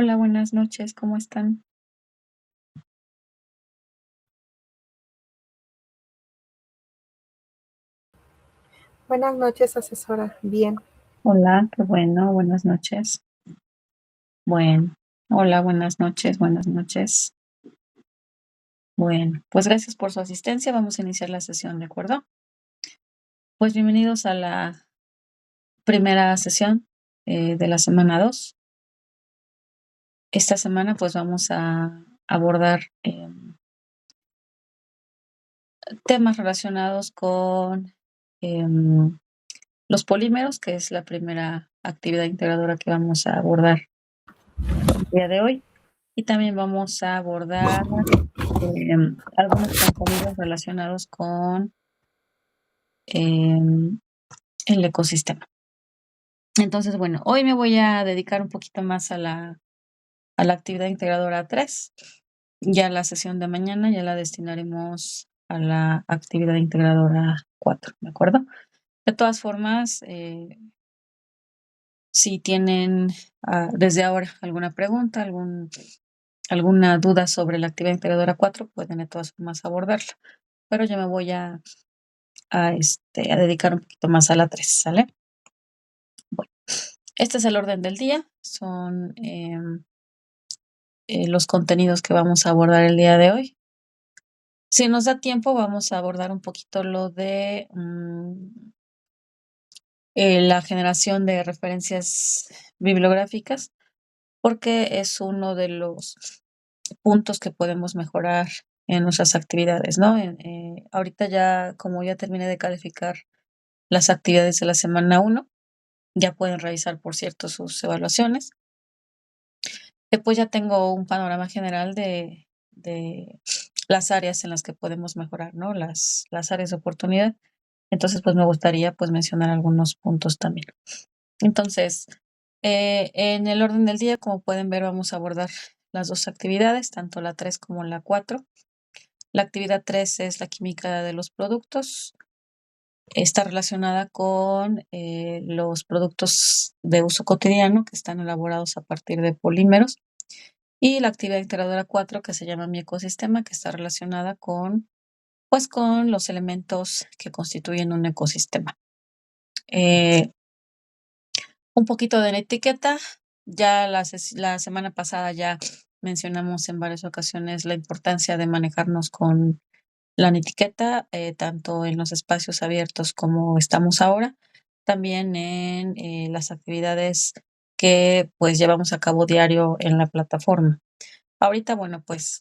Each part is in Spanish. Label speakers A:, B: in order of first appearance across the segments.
A: Hola, buenas noches, ¿cómo están?
B: Buenas noches, asesora. Bien.
A: Hola, qué bueno, buenas noches. Bueno, hola, buenas noches, buenas noches. Bueno, pues gracias por su asistencia. Vamos a iniciar la sesión, ¿de acuerdo? Pues bienvenidos a la primera sesión de la semana 2. Esta semana pues vamos a abordar temas relacionados con los polímeros, que es la primera actividad integradora que vamos a abordar el día de hoy. Y también vamos a abordar algunos contenidos relacionados con el ecosistema. Entonces, bueno, hoy me voy a dedicar un poquito más a la actividad integradora 3. Ya la sesión de mañana ya la destinaremos a la actividad integradora 4, ¿de acuerdo? De todas formas, si tienen desde ahora alguna pregunta, alguna duda sobre la actividad integradora 4, pueden de todas formas abordarla. Pero yo me voy a dedicar un poquito más a la 3, ¿sale? Bueno, este es el orden del día, son los contenidos que vamos a abordar el día de hoy. Si nos da tiempo, vamos a abordar un poquito lo de la generación de referencias bibliográficas, porque es uno de los puntos que podemos mejorar en nuestras actividades, ¿no? Ahorita ya, como ya terminé de calificar las actividades de la semana 1, ya pueden revisar, por cierto, sus evaluaciones. Después ya tengo un panorama general de las áreas en las que podemos mejorar, ¿no? Las áreas de oportunidad. Entonces, pues me gustaría pues mencionar algunos puntos también. Entonces, en el orden del día, como pueden ver, vamos a abordar las dos actividades, tanto la 3 como la 4. La actividad 3 es la química de los productos. Está relacionada con los productos de uso cotidiano que están elaborados a partir de polímeros. Y la actividad integradora 4, que se llama Mi ecosistema, que está relacionada pues, con los elementos que constituyen un ecosistema. Un poquito de la etiqueta. Ya la semana pasada ya mencionamos en varias ocasiones la importancia de manejarnos con la etiqueta, tanto en los espacios abiertos como estamos ahora, también en las actividades que pues llevamos a cabo diario en la plataforma. Ahorita, bueno, pues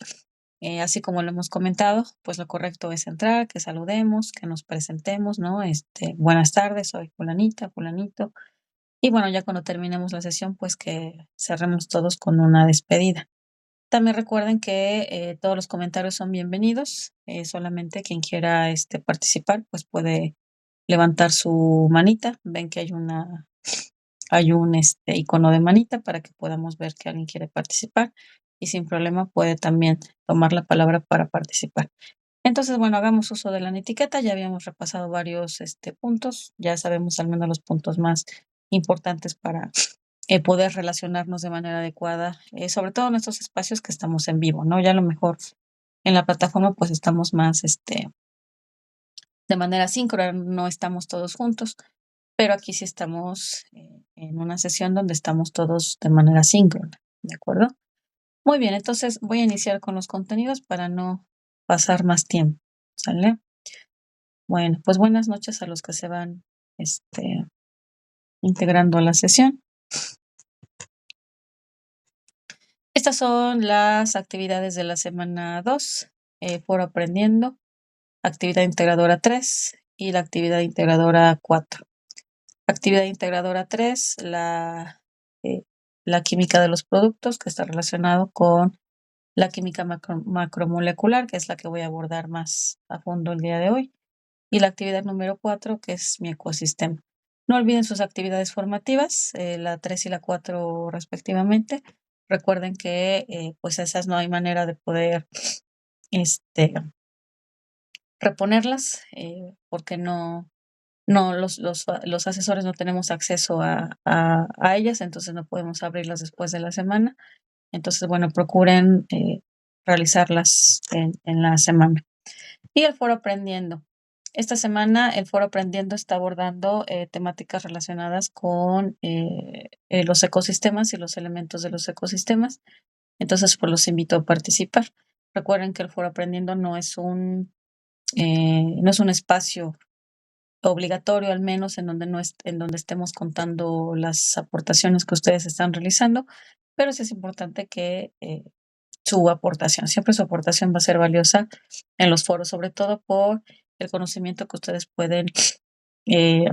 A: así como lo hemos comentado, pues lo correcto es entrar, que saludemos, que nos presentemos, ¿no? Buenas tardes, soy fulanita, fulanito. Y bueno, ya cuando terminemos la sesión, pues que cerremos todos con una despedida. También recuerden que todos los comentarios son bienvenidos. Solamente quien quiera participar, pues puede levantar su manita. Ven que hay un icono de manita para que podamos ver que alguien quiere participar y sin problema puede también tomar la palabra para participar. Entonces, bueno, hagamos uso de la etiqueta. Ya habíamos repasado varios puntos. Ya sabemos al menos los puntos más importantes para poder relacionarnos de manera adecuada, sobre todo en estos espacios que estamos en vivo, ¿no? Ya a lo mejor en la plataforma pues estamos más de manera síncrona, no estamos todos juntos, pero aquí sí estamos en una sesión donde estamos todos de manera síncrona, ¿de acuerdo? Muy bien, entonces voy a iniciar con los contenidos para no pasar más tiempo, ¿sale? Bueno, pues buenas noches a los que se van integrando a la sesión. Estas son las actividades de la semana 2, Foro Aprendiendo, actividad integradora 3 y la actividad integradora 4. Actividad integradora 3, la química de los productos, que está relacionado con la química macromolecular, que es la que voy a abordar más a fondo el día de hoy. Y la actividad número 4, que es mi ecosistema. No olviden sus actividades formativas, la 3 y la 4 respectivamente. Recuerden que pues esas no hay manera de poder reponerlas porque no no, los asesores no tenemos acceso a ellas, entonces no podemos abrirlas después de la semana. Entonces, bueno, procuren realizarlas en la semana. Y el foro Aprendiendo. Esta semana el foro Aprendiendo está abordando temáticas relacionadas con los ecosistemas y los elementos de los ecosistemas. Entonces, pues los invito a participar. Recuerden que el foro Aprendiendo no es un espacio obligatorio, al menos en donde no en donde estemos contando las aportaciones que ustedes están realizando, pero sí es importante que su aportación, siempre su aportación va a ser valiosa en los foros, sobre todo por el conocimiento que ustedes pueden eh,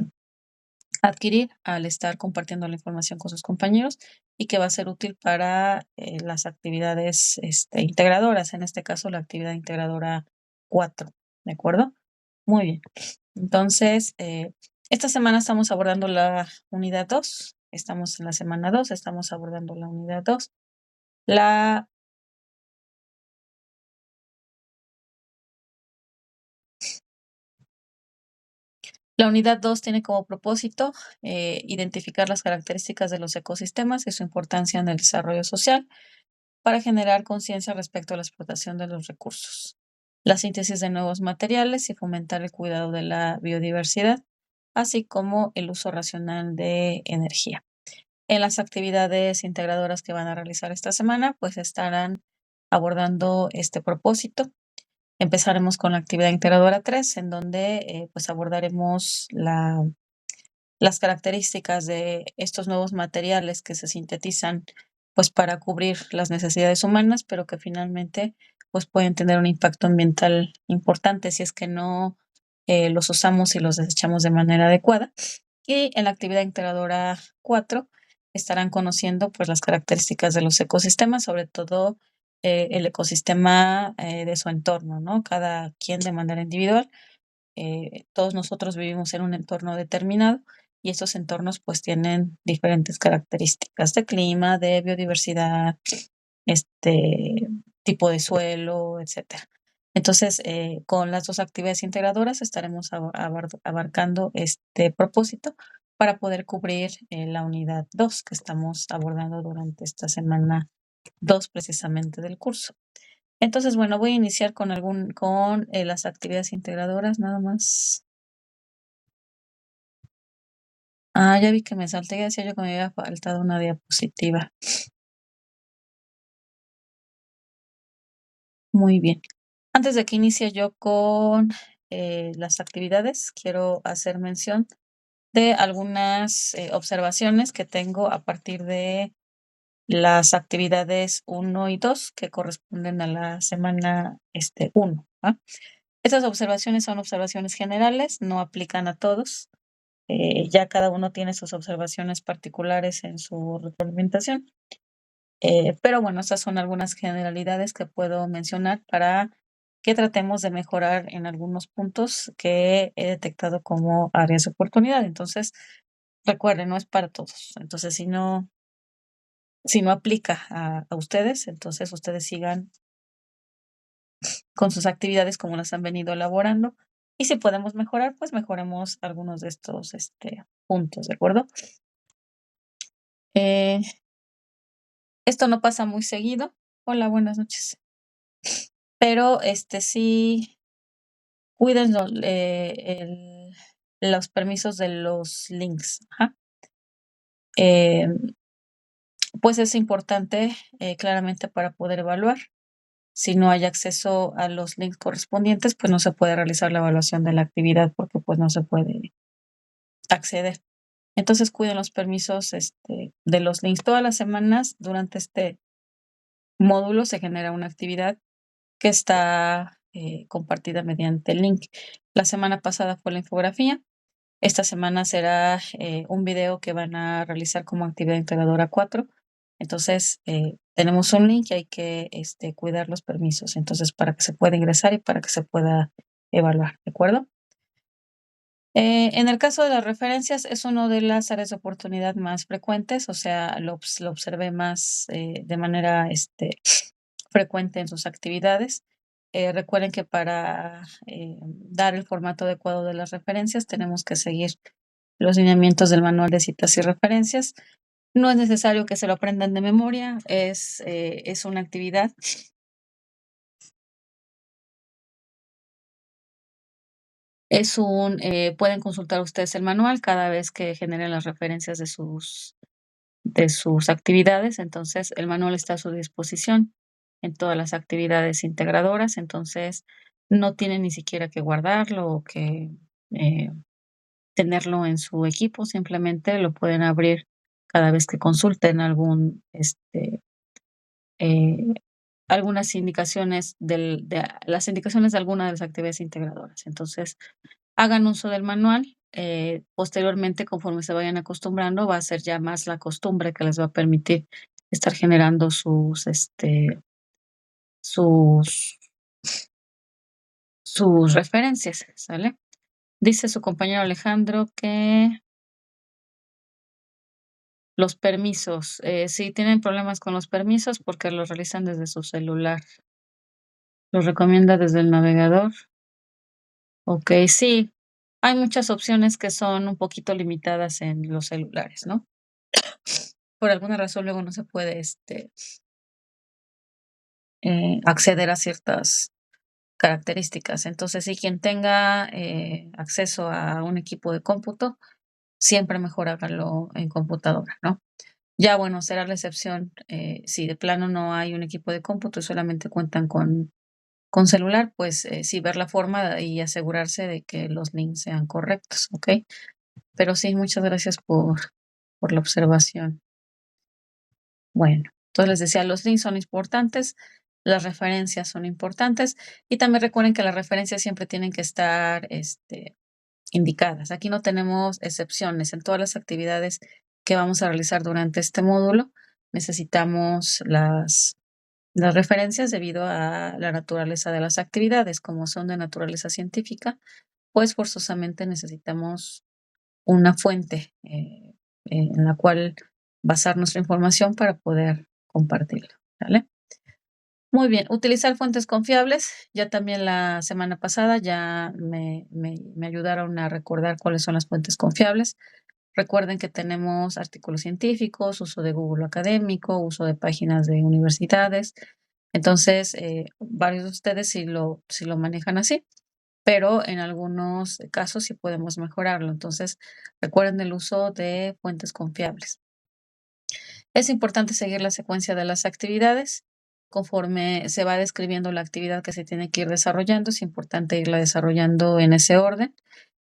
A: adquirir al estar compartiendo la información con sus compañeros y que va a ser útil para las actividades integradoras, en este caso la actividad integradora 4, ¿de acuerdo? Muy bien. Entonces, esta semana estamos abordando la unidad 2, estamos en la semana 2, estamos abordando la unidad 2. La La unidad 2 tiene como propósito identificar las características de los ecosistemas y su importancia en el desarrollo social para generar conciencia respecto a la explotación de los recursos, la síntesis de nuevos materiales y fomentar el cuidado de la biodiversidad, así como el uso racional de energía. En las actividades integradoras que van a realizar esta semana, pues estarán abordando este propósito. Empezaremos con la actividad integradora 3, en donde pues abordaremos las características de estos nuevos materiales que se sintetizan pues para cubrir las necesidades humanas, pero que finalmente pues pueden tener un impacto ambiental importante si es que no los usamos y los desechamos de manera adecuada. Y en la actividad integradora 4 estarán conociendo pues las características de los ecosistemas, sobre todo el ecosistema de su entorno, ¿no? Cada quien de manera individual, todos nosotros vivimos en un entorno determinado y estos entornos pues tienen diferentes características de clima, de biodiversidad, este tipo de suelo, etcétera. Entonces, con las dos actividades integradoras estaremos abarcando este propósito para poder cubrir la unidad 2 que estamos abordando durante esta semana 2 precisamente del curso. Entonces, bueno, voy a iniciar con las actividades integradoras nada más. Ya vi que me salté, ya decía yo que me había faltado una diapositiva. Muy bien. Antes de que inicie yo con las actividades, quiero hacer mención de algunas observaciones que tengo a partir de las actividades 1 y 2 que corresponden a la semana 1. Estas observaciones son observaciones generales, no aplican a todos. Ya cada uno tiene sus observaciones particulares en su retroalimentación. Pero bueno, estas son algunas generalidades que puedo mencionar para que tratemos de mejorar en algunos puntos que he detectado como áreas de oportunidad. Entonces, recuerden, no es para todos. Entonces, si no aplica a ustedes, entonces ustedes sigan con sus actividades como las han venido elaborando. Y si podemos mejorar, pues mejoremos algunos de estos puntos, ¿de acuerdo? Eh, Esto no pasa muy seguido. Hola, buenas noches. Pero sí cuiden los permisos de los links. Ajá. Pues es importante claramente para poder evaluar. Si no hay acceso a los links correspondientes, pues no se puede realizar la evaluación de la actividad porque pues no se puede acceder. Entonces cuiden los permisos de los links. Todas las semanas durante este módulo se genera una actividad que está compartida mediante el link. La semana pasada fue la infografía. Esta semana será un video que van a realizar como actividad integradora 4. Entonces, tenemos un link y hay que cuidar los permisos. Entonces, para que se pueda ingresar y para que se pueda evaluar, ¿de acuerdo? En el caso de las referencias, es una de las áreas de oportunidad más frecuentes, o sea, lo observé más de manera frecuente en sus actividades. Recuerden que para dar el formato adecuado de las referencias tenemos que seguir los lineamientos del manual de citas y referencias. No es necesario que se lo aprendan de memoria, es una actividad. Pueden consultar ustedes el manual cada vez que generen las referencias de sus actividades. Entonces, el manual está a su disposición en todas las actividades integradoras. Entonces, no tienen ni siquiera que guardarlo o que eh, tenerlo en su equipo. Simplemente lo pueden abrir cada vez que consulten eh, algunas indicaciones las indicaciones de alguna de las actividades integradoras. Entonces, hagan uso del manual. Posteriormente, conforme se vayan acostumbrando, va a ser ya más la costumbre que les va a permitir estar generando sus, sus referencias, ¿sale? Dice su compañero Alejandro que los permisos, si tienen problemas con los permisos porque los realizan desde su celular. Los recomienda desde el navegador. Ok, sí. Hay muchas opciones que son un poquito limitadas en los celulares, ¿no? Por alguna razón luego no se puede acceder a ciertas características. Entonces, si quien tenga acceso a un equipo de cómputo, siempre mejor hágalo en computadora, ¿no? Ya, bueno, será la excepción si de plano no hay un equipo de cómputo y solamente cuentan con celular, pues sí ver la forma y asegurarse de que los links sean correctos, ¿ok? Pero sí, muchas gracias por la observación. Bueno, entonces les decía, los links son importantes, las referencias son importantes y también recuerden que las referencias siempre tienen que estar indicadas. Aquí no tenemos excepciones. En todas las actividades que vamos a realizar durante este módulo necesitamos las referencias debido a la naturaleza de las actividades. Como son de naturaleza científica, pues forzosamente necesitamos una fuente en la cual basar nuestra información para poder compartirla, ¿vale? Muy bien, utilizar fuentes confiables. Ya también la semana pasada ya me ayudaron a recordar cuáles son las fuentes confiables. Recuerden que tenemos artículos científicos, uso de Google Académico, uso de páginas de universidades. Entonces, varios de ustedes sí lo manejan así, pero en algunos casos sí podemos mejorarlo. Entonces, recuerden el uso de fuentes confiables. Es importante seguir la secuencia de las actividades. Conforme se va describiendo la actividad que se tiene que ir desarrollando, es importante irla desarrollando en ese orden.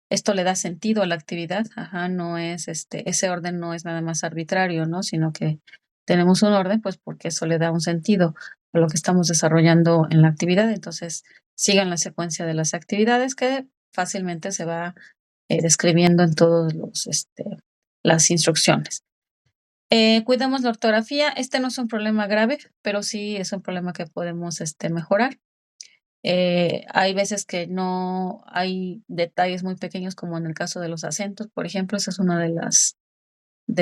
A: Esto le da sentido a la actividad, ajá, no es ese orden no es nada más arbitrario, ¿no? Sino que tenemos un orden, pues porque eso le da un sentido a lo que estamos desarrollando en la actividad. Entonces, sigan la secuencia de las actividades que fácilmente se va describiendo en todos las instrucciones. Cuidemos la ortografía. Este no es un problema grave, pero sí es un problema que podemos mejorar. Hay veces que no hay detalles muy pequeños, como en el caso de los acentos, por ejemplo. Esa es una de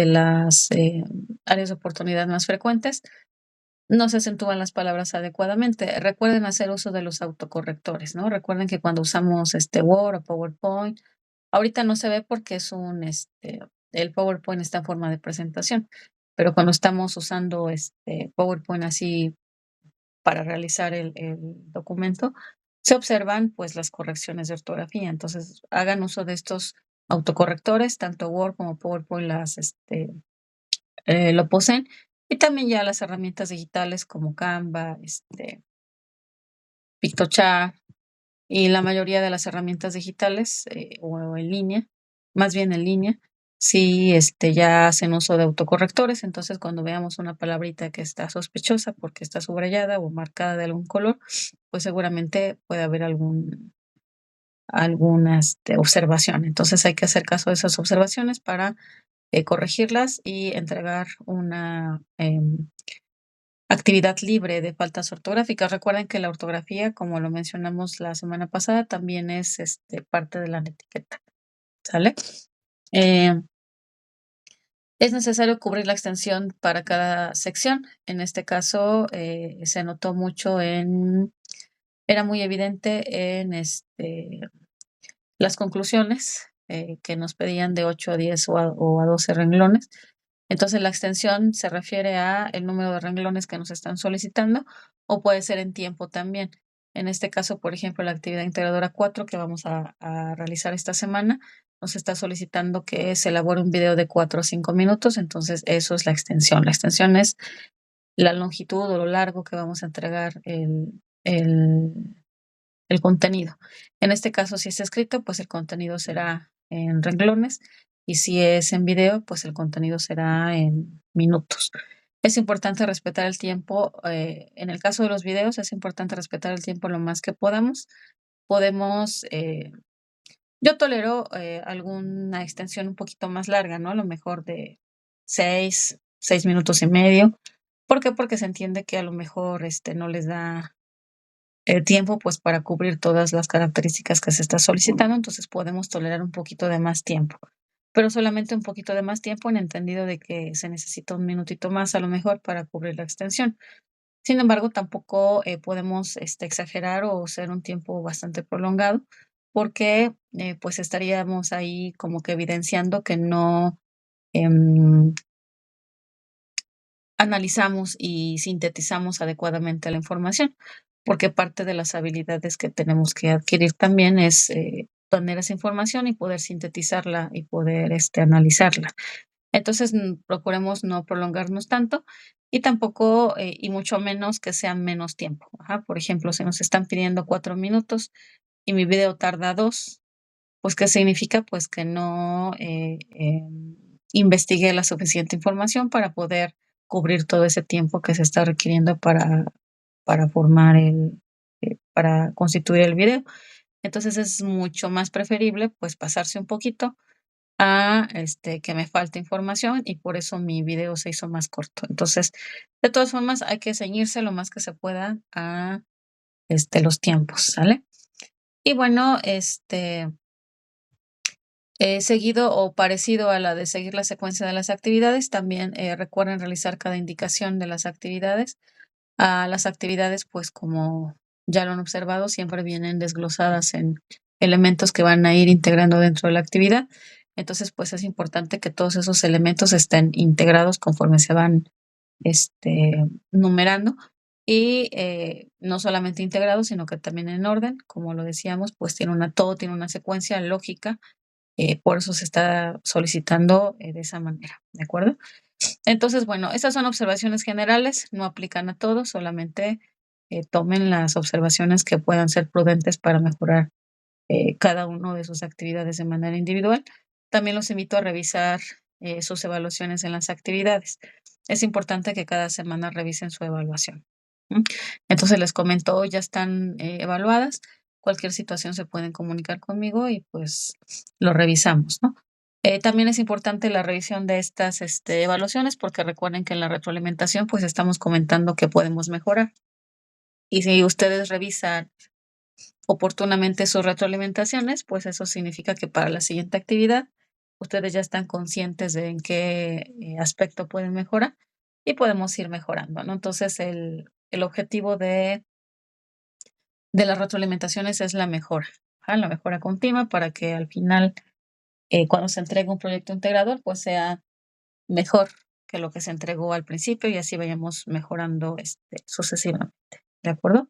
A: las áreas de oportunidad más frecuentes. No se acentúan las palabras adecuadamente. Recuerden hacer uso de los autocorrectores, ¿no? Recuerden que cuando usamos Word o PowerPoint, ahorita no se ve porque el PowerPoint está en forma de presentación, pero cuando estamos usando PowerPoint así para realizar el documento, se observan pues las correcciones de ortografía. Entonces, hagan uso de estos autocorrectores, tanto Word como PowerPoint lo poseen, y también ya las herramientas digitales como Canva, Pictochart y la mayoría de las herramientas digitales o en línea, más bien en línea, sí ya hacen uso de autocorrectores. Entonces, cuando veamos una palabrita que está sospechosa porque está subrayada o marcada de algún color, pues seguramente puede haber alguna observación. Entonces, hay que hacer caso de esas observaciones para corregirlas y entregar una actividad libre de faltas ortográficas. Recuerden que la ortografía, como lo mencionamos la semana pasada, también es parte de la etiqueta, ¿sale? Es necesario cubrir la extensión para cada sección. En este caso, se notó mucho en era muy evidente en las conclusiones que nos pedían de 8 a 10 o a 12 renglones. Entonces, la extensión se refiere a el número de renglones que nos están solicitando o puede ser en tiempo también. En este caso, por ejemplo, la actividad integradora 4 que vamos a realizar esta semana nos está solicitando que se elabore un video de 4 a 5 minutos, entonces eso es la extensión. La extensión es la longitud o lo largo que vamos a entregar el el contenido. En este caso, si es escrito, pues el contenido será en renglones y si es en video, pues el contenido será en minutos. Es importante respetar el tiempo, en el caso de los videos, es importante respetar el tiempo lo más que podamos. Podemos, yo tolero, alguna extensión un poquito más larga, ¿no? A lo mejor de 6 minutos y medio. ¿Por qué? Porque se entiende que a lo mejor, no les da tiempo, pues, para cubrir todas las características que se está solicitando, entonces podemos tolerar un poquito de más tiempo, pero solamente un poquito de más tiempo en entendido de que se necesita un minutito más, a lo mejor, para cubrir la extensión. Sin embargo, tampoco, podemos, exagerar o ser un tiempo bastante prolongado, porque, pues, estaríamos ahí como que evidenciando que no, em analizamos y sintetizamos adecuadamente la información, porque parte de las habilidades que tenemos que adquirir también es, tener esa información y poder sintetizarla y poder, analizarla. Entonces, procuremos no prolongarnos tanto y tampoco, y mucho menos que sea menos tiempo. Ajá, por ejemplo, si nos están pidiendo 4 minutos y mi video tarda 2, pues, ¿qué significa? Pues, que no, investigué la suficiente información para poder cubrir todo ese tiempo que se está requiriendo para formar para constituir el video. Entonces, es mucho más preferible, pues, pasarse un poquito a, que me falte información y por eso mi video se hizo más corto. Entonces, de todas formas, hay que ceñirse lo más que se pueda a, los tiempos, ¿sale? Y bueno, seguido o parecido a la de seguir la secuencia de las actividades, también, recuerden realizar cada indicación de las actividades. Las actividades, pues, como ya lo han observado, siempre vienen desglosadas en elementos que van a ir integrando dentro de la actividad. Entonces, pues, es importante que todos esos elementos estén integrados conforme se van, numerando y, no solamente integrados, sino que también en orden, como lo decíamos, pues, todo tiene una secuencia lógica, por eso se está solicitando, de esa manera, ¿de acuerdo? Entonces, bueno, esas son observaciones generales, no aplican a todos, solamente, tomen las observaciones que puedan ser prudentes para mejorar, cada uno de sus actividades de manera individual. También los invito a revisar, sus evaluaciones en las actividades. Es importante que cada semana revisen su evaluación, ¿mm? Entonces, les comento, hoy ya están, evaluadas. Cualquier situación se pueden comunicar conmigo y, pues, lo revisamos, ¿no? También es importante la revisión de estas, evaluaciones, porque recuerden que en la retroalimentación, pues, estamos comentando que podemos mejorar. Y si ustedes revisan oportunamente sus retroalimentaciones, pues eso significa que para la siguiente actividad ustedes ya están conscientes de en qué aspecto pueden mejorar y podemos ir mejorando, ¿no? Entonces, el objetivo de las retroalimentaciones es la mejora, ajá, la mejora continua para que al final, cuando se entregue un proyecto integrador, pues sea mejor que lo que se entregó al principio y así vayamos mejorando, sucesivamente, ¿de acuerdo?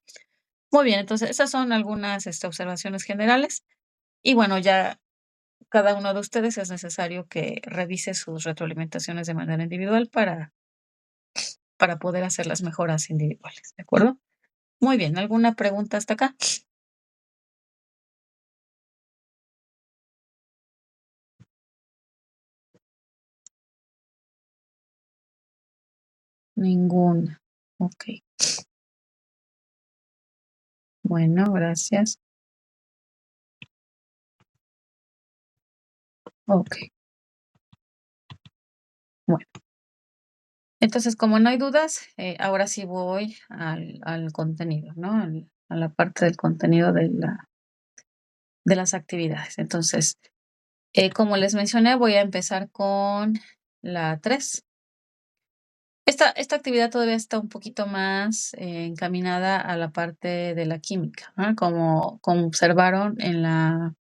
A: Muy bien, entonces esas son algunas, observaciones generales. Y bueno, ya cada uno de ustedes es necesario que revise sus retroalimentaciones de manera individual para poder hacer las mejoras individuales, ¿de acuerdo? Muy bien, ¿alguna pregunta hasta acá? Ninguna. Okey. Bueno, gracias. Okey, bueno. Entonces, como no hay dudas, ahora sí voy al contenido, ¿no? A la parte del contenido de las actividades. Entonces, como les mencioné, voy a empezar con la 3. Esta actividad todavía está un poquito más encaminada a la parte de la química, ¿no? Como observaron en la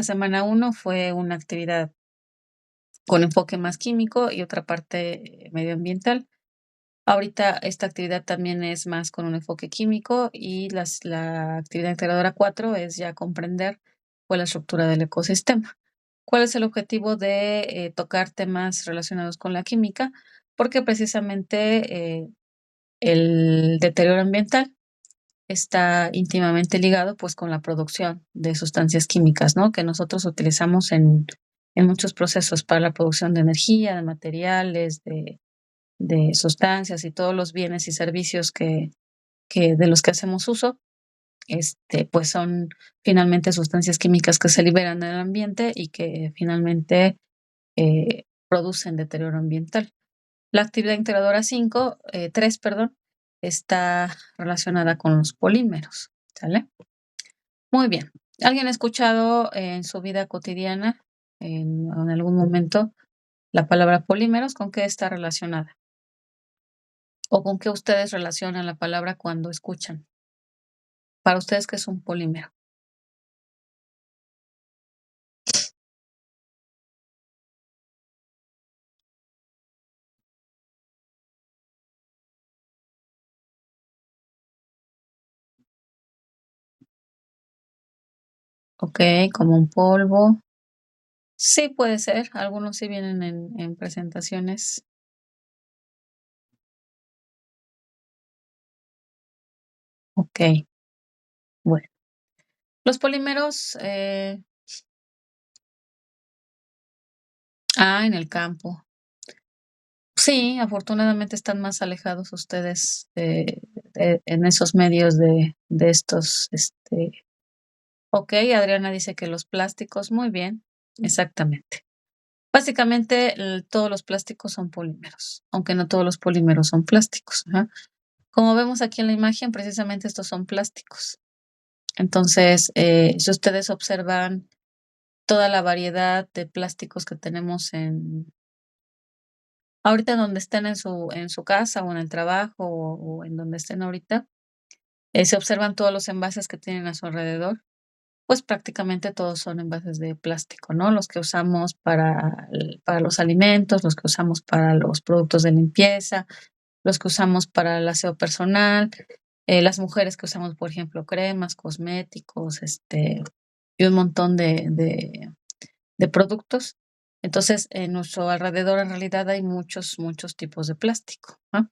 A: semana 1 fue una actividad con enfoque más químico y otra parte medioambiental. Ahorita esta actividad también es más con un enfoque químico y la actividad integradora 4 es ya comprender cuál es la estructura del ecosistema. ¿Cuál es el objetivo de tocar temas relacionados con la química? Porque precisamente el deterioro ambiental está íntimamente ligado, pues, con la producción de sustancias químicas, ¿no? Que nosotros utilizamos en muchos procesos para la producción de energía, de materiales, de sustancias y todos los bienes y servicios que de los que hacemos uso, pues, son finalmente sustancias químicas que se liberan en el ambiente y que finalmente, producen deterioro ambiental. La actividad integradora 5, 3, perdón, está relacionada con los polímeros, ¿sale? Muy bien. ¿Alguien ha escuchado en su vida cotidiana, en algún momento, la palabra polímeros? ¿Con qué está relacionada? ¿O con qué ustedes relacionan la palabra cuando escuchan? Para ustedes, ¿qué es un polímero? Okey, como un polvo. Sí, puede ser, algunos sí vienen en presentaciones. Okey, bueno. Los polímeros, en el campo. Sí, afortunadamente están más alejados ustedes en esos medios de estos, okey, Adriana dice que los plásticos, muy bien, exactamente. Básicamente, todos los plásticos son polímeros, aunque no todos los polímeros son plásticos, ajá. Como vemos aquí en la imagen, precisamente estos son plásticos. Entonces, si ustedes observan toda la variedad de plásticos que tenemos ahorita en donde estén en su casa, o en el trabajo, o en donde estén ahorita, se observan todos los envases que tienen a su alrededor, pues, prácticamente todos son envases de plástico, ¿no? Los que usamos para los alimentos, los que usamos para los productos de limpieza, los que usamos para el aseo personal, las mujeres que usamos, por ejemplo, cremas, cosméticos, y un montón de productos. Entonces, en nuestro alrededor, en realidad, hay muchos, muchos tipos de plástico, ¿no?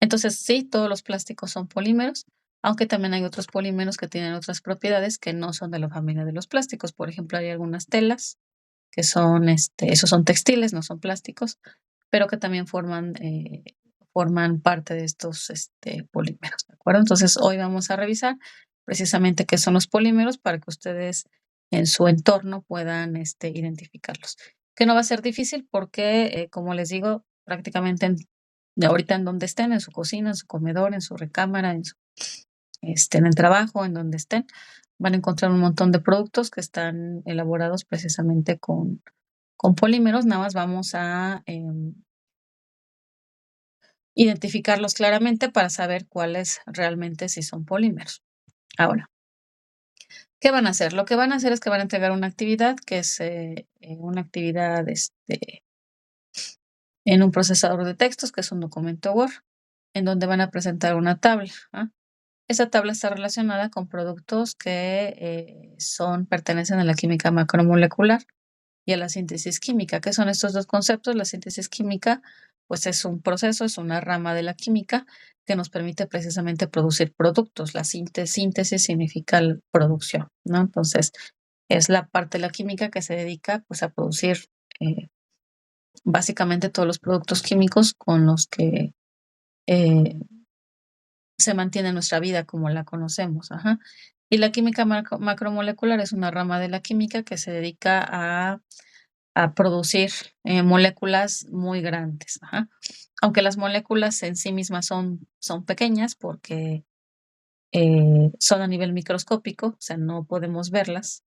A: Entonces, sí, todos los plásticos son polímeros, aunque también hay otros polímeros que tienen otras propiedades que no son de la familia de los plásticos. Por ejemplo, hay algunas telas que son, esos son textiles, no son plásticos, pero que también forman parte de estos, polímeros, ¿de acuerdo? Entonces, hoy vamos a revisar precisamente qué son los polímeros para que ustedes en su entorno puedan, identificarlos. Que no va a ser difícil porque, como les digo, prácticamente de ahorita en donde estén, en su cocina, en su comedor, en su recámara, en el trabajo, en donde estén, van a encontrar un montón de productos que están elaborados precisamente con polímeros. Nada más vamos a identificarlos claramente para saber cuáles realmente sí son polímeros. Ahora, ¿qué van a hacer? Lo que van a hacer es que van a entregar una actividad que es una actividad en un procesador de textos, que es un documento Word, en donde van a presentar una tabla. ¿Ah? Esa tabla está relacionada con productos que pertenecen a la química macromolecular y a la síntesis química. ¿Qué son estos dos conceptos? La síntesis química, pues es un proceso, es una rama de la química que nos permite precisamente producir productos. La síntesis significa producción, ¿no? Entonces, es la parte de la química que se dedica, pues, a producir eh, básicamente todos los productos químicos con los que eh, se mantiene nuestra vida como la conocemos, ajá. Y la química macromolecular es una rama de la química que se dedica a producir, moléculas muy grandes, ajá. Aunque las moléculas en sí mismas son pequeñas porque, son a nivel microscópico, o sea, no podemos verlas.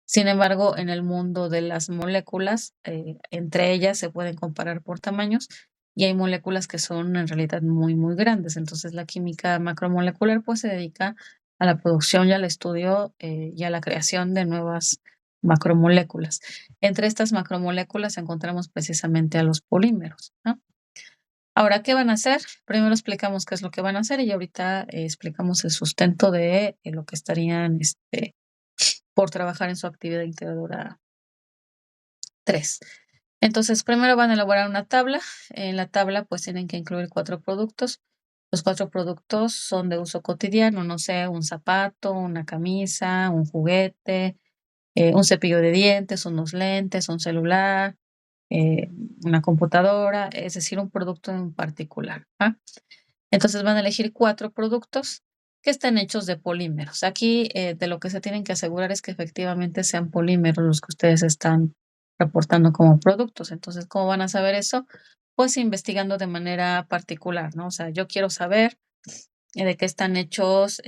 A: Sin embargo, en el mundo de las moléculas, entre ellas se pueden comparar por tamaños y hay moléculas que son en realidad muy, muy grandes. Entonces, la química macromolecular, pues, se dedica a la producción y al estudio, y a la creación de nuevas macromoléculas. Entre estas macromoléculas encontramos precisamente a los polímeros, ¿no? Ahora, ¿qué van a hacer? Primero explicamos qué es lo que van a hacer y ahorita, explicamos el sustento de, lo que estarían, por trabajar en su actividad integradora 3. Entonces, primero van a elaborar una tabla. En la tabla, pues, tienen que incluir 4 productos. Los 4 productos son de uso cotidiano, no sé, un zapato, una camisa, un juguete, un cepillo de dientes, unos lentes, un celular, eh, una computadora, es decir, un producto en particular, ¿ah? Entonces van a elegir 4 productos que estén hechos de polímeros. Aquí, de lo que se tienen que asegurar es que efectivamente sean polímeros los que ustedes están reportando como productos. Entonces, ¿cómo van a saber eso? Pues investigando de manera particular, ¿no? O sea, yo quiero saber, de qué están hechos,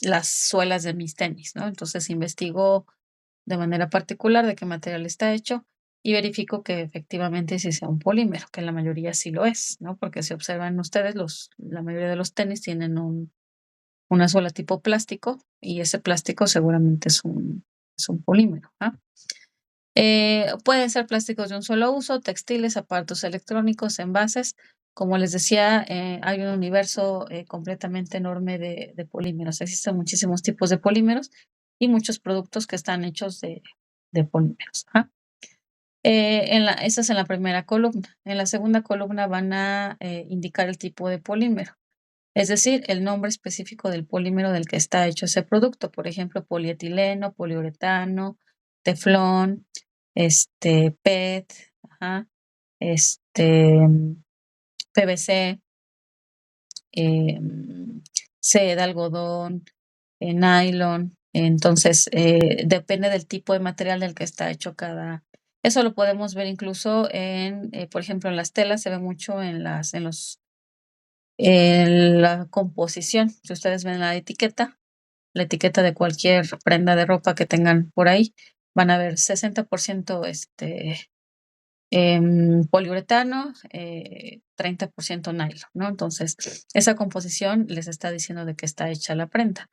A: las suelas de mis tenis, ¿no? Entonces, investigo de manera particular de qué material está hecho y verifico que efectivamente sí sea un polímero, que la mayoría sí lo es, ¿no? Porque si observan ustedes, la mayoría de los tenis tienen una suela tipo plástico y ese plástico seguramente es un polímero, ¿ah? Pueden ser plásticos de un solo uso, textiles, aparatos electrónicos, envases. Como les decía, hay un universo completamente enorme de polímeros. Existen muchísimos tipos de polímeros y muchos productos que están hechos de polímeros. Ajá. Esa es en la primera columna. En la segunda columna van a indicar el tipo de polímero, es decir, el nombre específico del polímero del que está hecho ese producto. Por ejemplo, polietileno, poliuretano, teflón, PET, ajá, PVC, em, seda, algodón, nylon. Entonces, depende del tipo de material del que está hecho cada. Eso lo podemos ver incluso por ejemplo, en las telas se ve mucho en la composición. Si ustedes ven la etiqueta de cualquier prenda de ropa que tengan por ahí, van a ver 60% poliuretano, 30% nylon, ¿no? Entonces, esa composición les está diciendo de qué está hecha la prenda.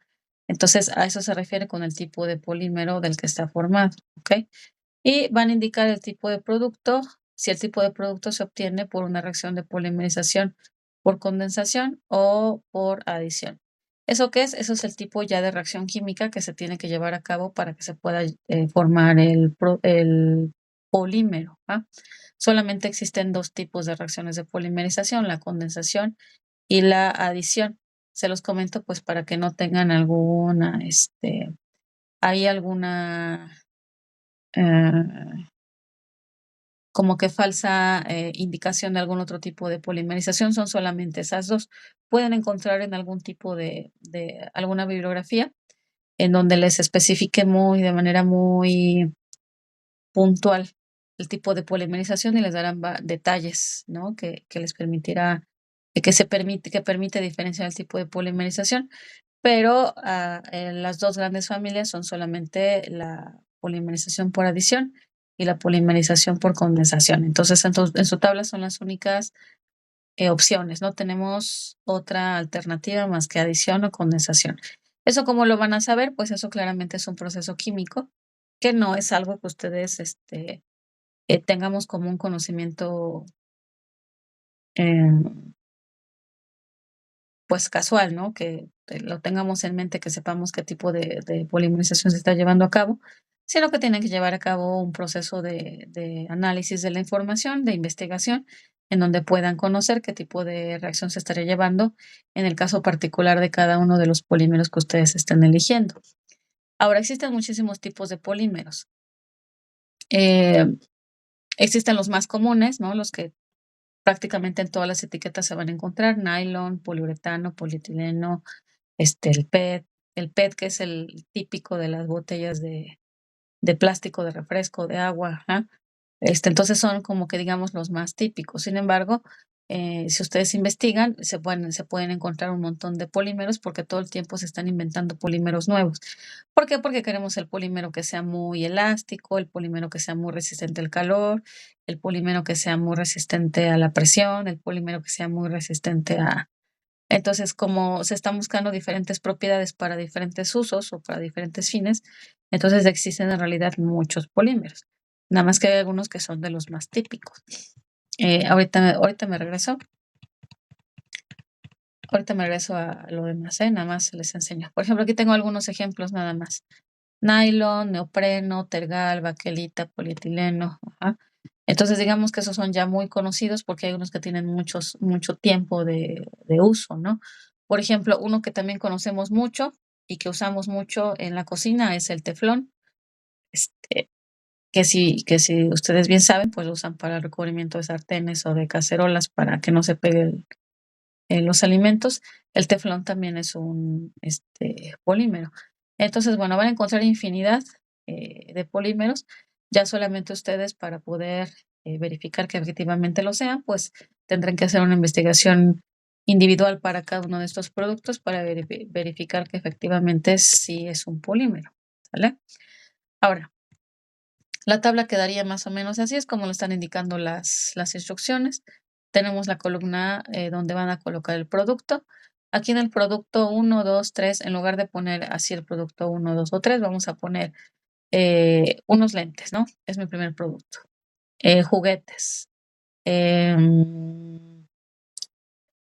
A: Entonces, a eso se refiere con el tipo de polímero del que está formado, ¿ok? Y van a indicar el tipo de producto, si el tipo de producto se obtiene por una reacción de polimerización, por condensación o por adición. ¿Eso qué es? Eso es el tipo ya de reacción química que se tiene que llevar a cabo para que se pueda formar el polímero, ¿va? Solamente existen 2 tipos de reacciones de polimerización, la condensación y la adición. Se los comento, pues, para que no tengan hay alguna, eh, como que falsa, indicación de algún otro tipo de polimerización, son solamente esas 2. Pueden encontrar en algún tipo de alguna bibliografía en donde les especifique de manera muy puntual el tipo de polimerización y les darán detalles, ¿no? Que les permitirá, que permite diferenciar el tipo de polimerización, pero las 2 grandes familias son solamente la polimerización por adición y la polimerización por condensación. Entonces, en su tabla son las únicas opciones, no tenemos otra alternativa más que adición o condensación. ¿Eso cómo lo van a saber? Pues eso claramente es un proceso químico, que no es algo que ustedes, tengamos como un conocimiento, em, pues casual, ¿no? Que lo tengamos en mente, que sepamos qué tipo de polimerización se está llevando a cabo, sino que tienen que llevar a cabo un proceso de análisis de la información, de investigación, en donde puedan conocer qué tipo de reacción se estaría llevando en el caso particular de cada uno de los polímeros que ustedes estén eligiendo. Ahora, existen muchísimos tipos de polímeros. Eh, Existen los más comunes, ¿no? Los que prácticamente en todas las etiquetas se van a encontrar: nylon, poliuretano, polietileno, el PET. El PET, que es el típico de las botellas de plástico, de refresco, de agua, ajá. Entonces son como que, digamos, los más típicos. Sin embargo, si ustedes investigan, se pueden encontrar un montón de polímeros porque todo el tiempo se están inventando polímeros nuevos. ¿Por qué? Porque queremos el polímero que sea muy elástico, el polímero que sea muy resistente al calor, el polímero que sea muy resistente a la presión, el polímero que sea muy resistente a... Entonces, como se están buscando diferentes propiedades para diferentes usos o para diferentes fines, entonces existen en realidad muchos polímeros. Nada más que hay algunos que son de los más típicos. Ahorita me regreso. Ahorita me regreso a lo demás, nada más les enseño. Por ejemplo, aquí tengo algunos ejemplos nada más. Nylon, neopreno, tergal, baquelita, polietileno. Ajá. Entonces, digamos que esos son ya muy conocidos porque hay unos que tienen mucho tiempo de uso, ¿no? Por ejemplo, uno que también conocemos mucho y que usamos mucho en la cocina es el teflón, este, que si ustedes bien saben, pues lo usan para el recubrimiento de sartenes o de cacerolas para que no se pegue los alimentos. El teflón también es un polímero. Entonces, bueno, van a encontrar infinidad de polímeros. Ya solamente ustedes para poder verificar que efectivamente lo sean, pues tendrán que hacer una investigación individual para cada uno de estos productos para verificar que efectivamente sí es un polímero. ¿Sale? Ahora, la tabla quedaría más o menos así, es como lo están indicando las instrucciones. Tenemos la columna donde van a colocar el producto. Aquí en el producto 1, 2, 3, en lugar de poner así el producto 1, 2 o 3, vamos a poner unos lentes, ¿no? Es mi primer producto. Juguetes. El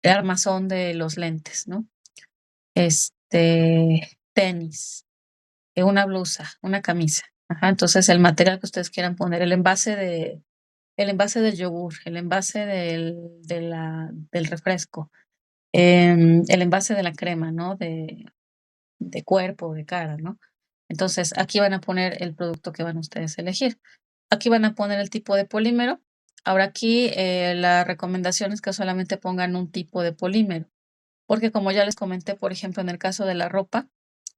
A: armazón de los lentes, ¿no? Tenis. Una blusa, una camisa. Ajá, entonces el material que ustedes quieran poner, el envase del yogur, el envase del refresco, el envase de la crema, ¿no? De cuerpo, de cara, ¿no? Entonces, aquí van a poner el producto que van ustedes a elegir. Aquí van a poner el tipo de polímero. Ahora aquí la recomendación es que solamente pongan un tipo de polímero, porque como ya les comenté, por ejemplo, en el caso de la ropa,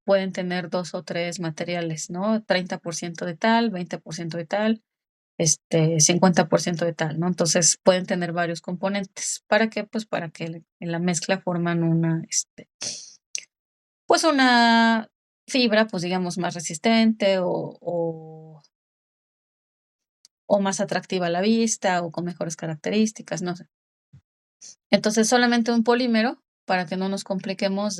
A: pueden tener 2 o 3 materiales, ¿no? 30% de tal, 20% de tal, 50% de tal, ¿no? Entonces pueden tener varios componentes. ¿Para qué? Pues para que en la mezcla forman pues una fibra, pues digamos, más resistente o más atractiva a la vista o con mejores características, no sé. Entonces solamente un polímero para que no nos compliquemos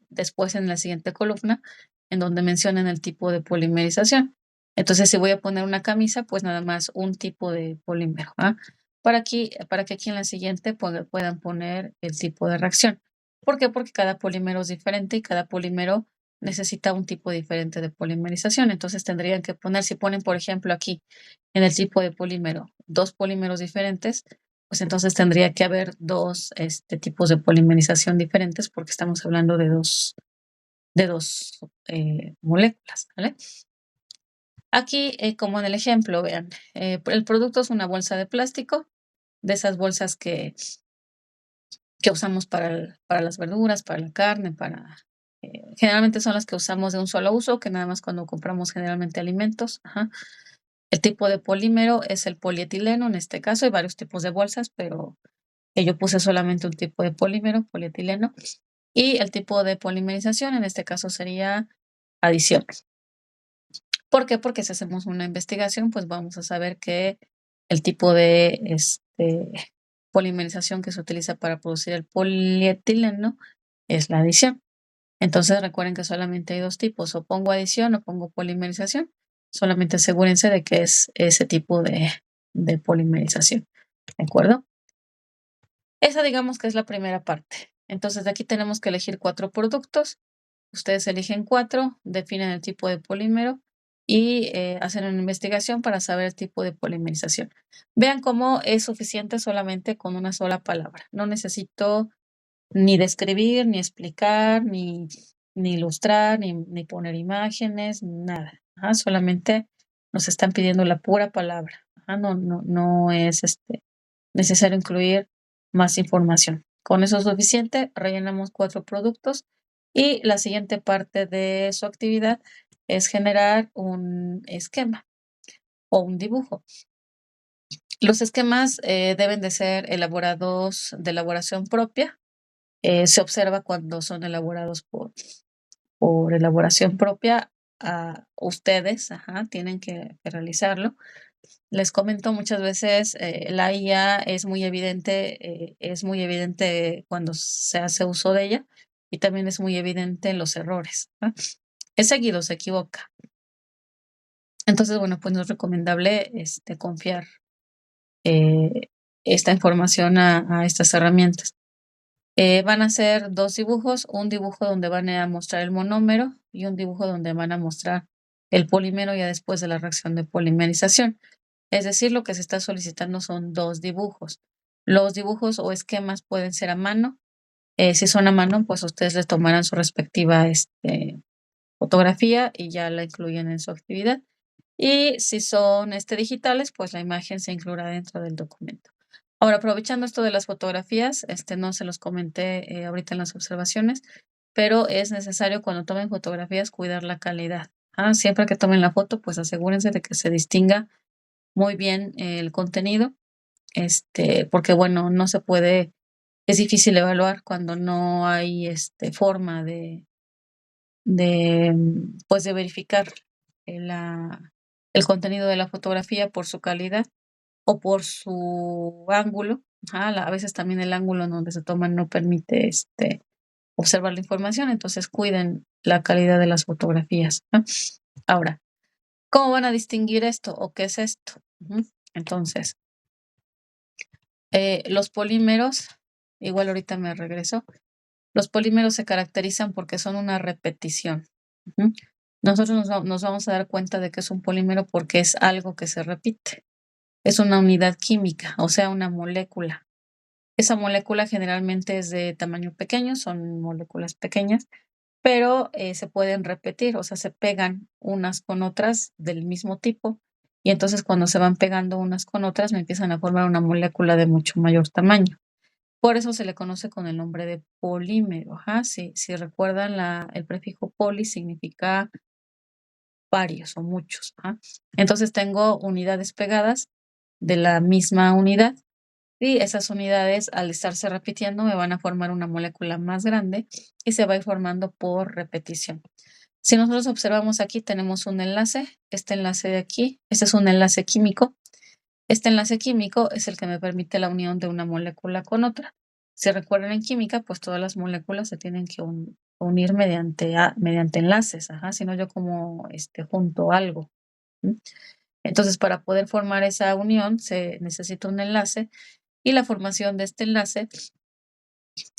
A: después en la siguiente columna en donde mencionen el tipo de polimerización. Entonces, si voy a poner una camisa, pues nada más un tipo de polímero, ¿ah? Para que aquí en la siguiente puedan poner el tipo de reacción. ¿Por qué? Porque cada polímero es diferente y cada polímero necesita un tipo diferente de polimerización. Entonces tendrían que poner, si ponen, por ejemplo, aquí en el tipo de polímero, 2 polímeros diferentes, pues entonces tendría que haber 2 tipos de polimerización diferentes porque estamos hablando de dos moléculas, ¿vale? Aquí, como en el ejemplo, vean, el producto es una bolsa de plástico, de esas bolsas que usamos para las verduras, para la carne, generalmente son las que usamos de un solo uso, que nada más cuando compramos generalmente alimentos. Ajá. El tipo de polímero es el polietileno, en este caso hay varios tipos de bolsas, pero yo puse solamente un tipo de polímero, polietileno, y el tipo de polimerización, en este caso sería adición. ¿Por qué? Porque si hacemos una investigación, pues vamos a saber que el tipo de polimerización que se utiliza para producir el polietileno es la adición. Entonces recuerden que solamente hay 2 tipos, o pongo adición o pongo polimerización. Solamente asegúrense de que es ese tipo de polimerización, ¿de acuerdo? Esa digamos que es la primera parte. Entonces de aquí tenemos que elegir 4 productos. Ustedes eligen 4, definen el tipo de polímero y hacen una investigación para saber el tipo de polimerización. Vean cómo es suficiente solamente con una sola palabra. No necesito ni describir, ni explicar, ni ilustrar, ni poner imágenes, nada. Ajá, solamente nos están pidiendo la pura palabra. Ajá, no es necesario incluir más información. Con eso es suficiente, rellenamos 4 productos y la siguiente parte de su actividad es generar un esquema o un dibujo. Los esquemas deben de ser elaborados de elaboración propia. Se observa cuando son elaborados por elaboración propia, ustedes, tienen que realizarlo. Les comento muchas veces, la IA es muy evidente cuando se hace uso de ella y también es muy evidente en los errores, Es seguido, se equivoca. Entonces, bueno, pues no es recomendable confiar esta información a estas herramientas. Van a ser 2 dibujos, un dibujo donde van a mostrar el monómero y un dibujo donde van a mostrar el polímero ya después de la reacción de polimerización. Es decir, lo que se está solicitando son 2 dibujos. Los dibujos o esquemas pueden ser a mano. Si son a mano, pues ustedes les tomarán su respectiva fotografía y ya la incluyen en su actividad. Y si son digitales, pues la imagen se incluirá dentro del documento. Ahora, aprovechando esto de las fotografías, no se los comenté ahorita en las observaciones, pero es necesario cuando tomen fotografías cuidar la calidad. Siempre que tomen la foto, pues asegúrense de que se distinga muy bien el contenido, porque bueno, no se puede, es difícil evaluar cuando no hay forma pues de verificar el contenido de la fotografía por su calidad o por su ángulo. A veces también el ángulo en donde se toman no permite observar la información, entonces cuiden la calidad de las fotografías. Ahora, ¿cómo van a distinguir esto o qué es esto? Entonces, los polímeros, igual ahorita me regreso, los polímeros se caracterizan porque son una repetición. Nosotros nos vamos a dar cuenta de que es un polímero porque es algo que se repite. Es una unidad química, o sea, una molécula. Esa molécula generalmente es de tamaño pequeño, son moléculas pequeñas, pero se pueden repetir, o sea, se pegan unas con otras del mismo tipo, y entonces cuando se van pegando unas con otras, me empiezan a formar una molécula de mucho mayor tamaño. Por eso se le conoce con el nombre de polímero. Si recuerdan, el prefijo poli significa varios o muchos. Entonces tengo unidades pegadas de la misma unidad y esas unidades, al estarse repitiendo, me van a formar una molécula más grande y se va a ir formando por repetición. Si nosotros observamos aquí, tenemos un enlace. Este enlace de aquí, este es un enlace químico. Este enlace químico es el que me permite la unión de una molécula con otra. Si recuerdan en química, pues todas las moléculas se tienen que unir mediante enlaces, si no yo como junto algo. Entonces, para poder formar esa unión se necesita un enlace y la formación de este enlace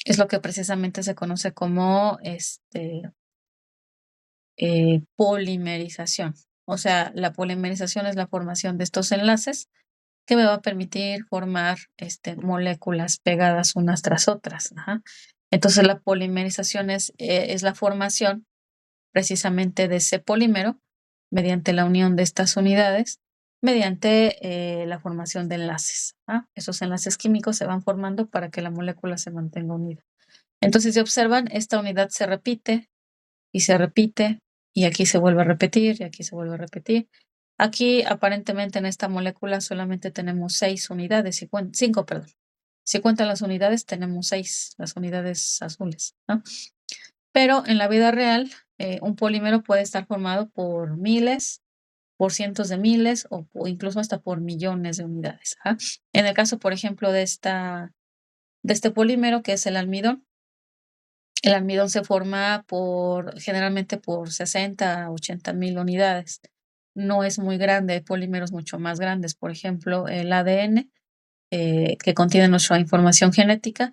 A: es lo que precisamente se conoce como polimerización. O sea, la polimerización es la formación de estos enlaces que me va a permitir formar moléculas pegadas unas tras otras. Entonces, la polimerización es la formación precisamente de ese polímero mediante la unión de estas unidades, mediante la formación de enlaces. Esos enlaces químicos se van formando para que la molécula se mantenga unida. Entonces, si observan, esta unidad se repite y se repite, y aquí se vuelve a repetir, y aquí se vuelve a repetir. Aquí, aparentemente, en esta molécula solamente tenemos 6 unidades, 5, perdón. Si cuentan las unidades, tenemos 6, las unidades azules, Pero en la vida real, un polímero puede estar formado por miles, por cientos de miles o incluso hasta por millones de unidades. En el caso, por ejemplo, de este polímero, que es el almidón se forma generalmente por 60 a 80 mil unidades. No es muy grande, hay polímeros mucho más grandes. Por ejemplo, el ADN, que contiene nuestra información genética,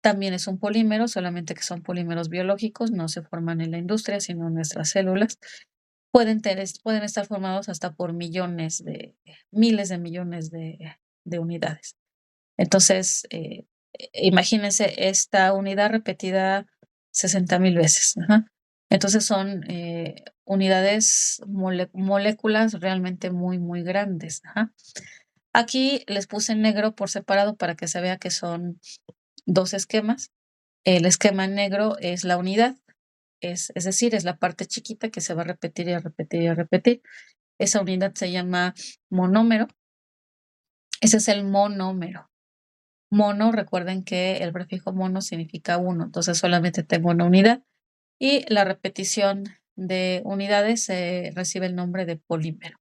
A: también es un polímero, solamente que son polímeros biológicos, no se forman en la industria, sino en nuestras células. Pueden estar formados hasta por miles de millones de unidades. Entonces, imagínense esta unidad repetida 60,000 veces. Entonces son unidades, moléculas realmente muy, muy grandes. Aquí les puse en negro por separado para que se vea que son 2 esquemas. El esquema en negro es la unidad, es decir, es la parte chiquita que se va a repetir y a repetir y a repetir. Esa unidad se llama monómero. Ese es el monómero. Mono, recuerden que el prefijo mono significa uno, entonces solamente tengo una unidad. Y la repetición de unidades recibe el nombre de polímero.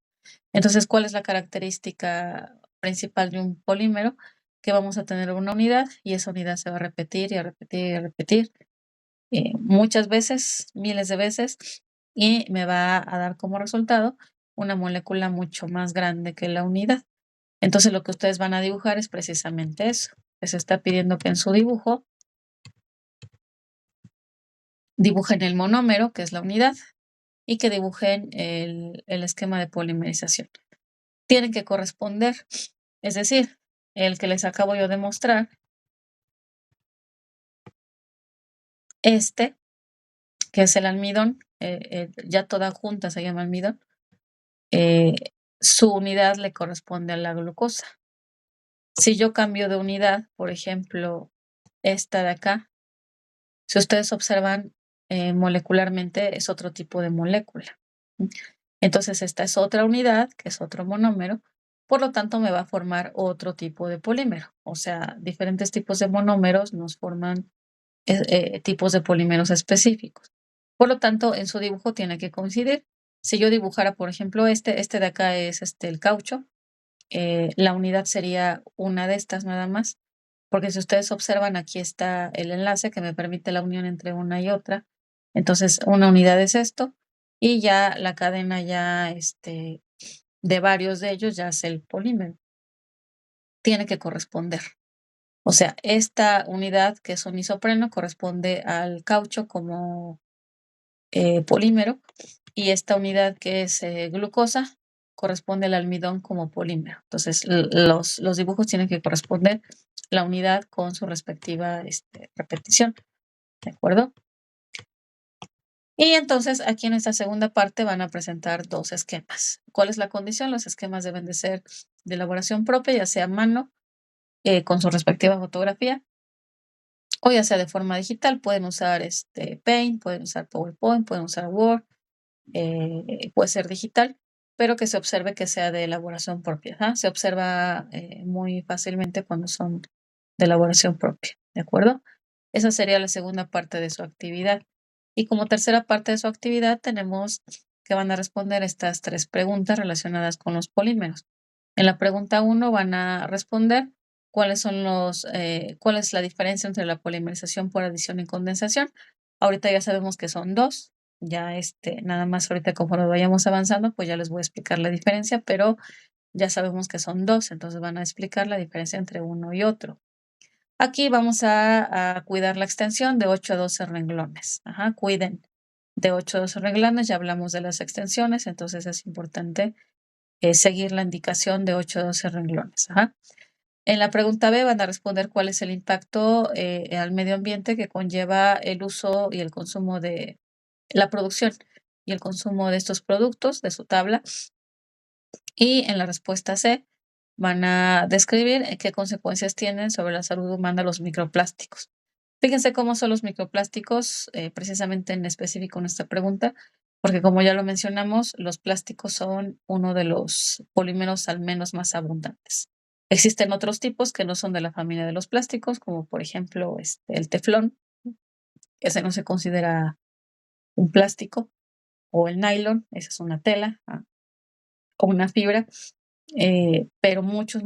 A: Entonces, ¿cuál es la característica principal de un polímero? Que vamos a tener una unidad y esa unidad se va a repetir y a repetir y a repetir muchas veces, miles de veces, y me va a dar como resultado una molécula mucho más grande que la unidad. Entonces, lo que ustedes van a dibujar es precisamente eso. Les está pidiendo que en su dibujo dibujen el monómero, que es la unidad, y que dibujen el esquema de polimerización. Tienen que corresponder, es decir, el que les acabo yo de mostrar, este, que es el almidón, ya toda junta se llama almidón, su unidad le corresponde a la glucosa. Si yo cambio de unidad, por ejemplo, esta de acá, si ustedes observan molecularmente es otro tipo de molécula. Entonces esta es otra unidad, que es otro monómero, por lo tanto me va a formar otro tipo de polímero. O sea, diferentes tipos de monómeros nos forman tipos de polímeros específicos. Por lo tanto, en su dibujo tiene que coincidir. Si yo dibujara, por ejemplo, este de acá es el caucho, la unidad sería una de estas nada más, porque si ustedes observan, aquí está el enlace que me permite la unión entre una y otra. Entonces, una unidad es esto, y ya la cadena ya de varios de ellos ya es el polímero. Tiene que corresponder. O sea, esta unidad que es un isopreno corresponde al caucho como polímero y esta unidad que es glucosa corresponde al almidón como polímero. Entonces, los dibujos tienen que corresponder la unidad con su respectiva repetición. ¿De acuerdo? Y entonces aquí en esta segunda parte van a presentar dos esquemas. ¿Cuál es la condición? Los esquemas deben de ser de elaboración propia, ya sea a mano, con su respectiva fotografía, o ya sea de forma digital. Pueden usar Paint, pueden usar PowerPoint, pueden usar Word, puede ser digital, pero que se observe que sea de elaboración propia. Se observa muy fácilmente cuando son de elaboración propia, ¿de acuerdo? Esa sería la segunda parte de su actividad. Y como tercera parte de su actividad tenemos que van a responder estas tres preguntas relacionadas con los polímeros. En la pregunta 1 van a responder cuáles son cuál es la diferencia entre la polimerización por adición y condensación. Ahorita ya sabemos que son dos, ya nada más ahorita conforme vayamos avanzando, pues ya les voy a explicar la diferencia, pero ya sabemos que son dos, entonces van a explicar la diferencia entre uno y otro. Aquí vamos a cuidar la extensión de 8 a 12 renglones. Cuiden de 8 a 12 renglones, ya hablamos de las extensiones, entonces es importante seguir la indicación de 8 a 12 renglones. En la pregunta B van a responder cuál es el impacto al medio ambiente que conlleva el uso y el consumo de la producción y el consumo de estos productos de su tabla. Y en la respuesta C van a describir qué consecuencias tienen sobre la salud humana los microplásticos. Fíjense cómo son los microplásticos, precisamente en específico en esta pregunta, porque como ya lo mencionamos, los plásticos son uno de los polímeros al menos más abundantes. Existen otros tipos que no son de la familia de los plásticos, como por ejemplo el teflón, que ese no se considera un plástico, o el nylon, esa es una tela, o una fibra, pero muchos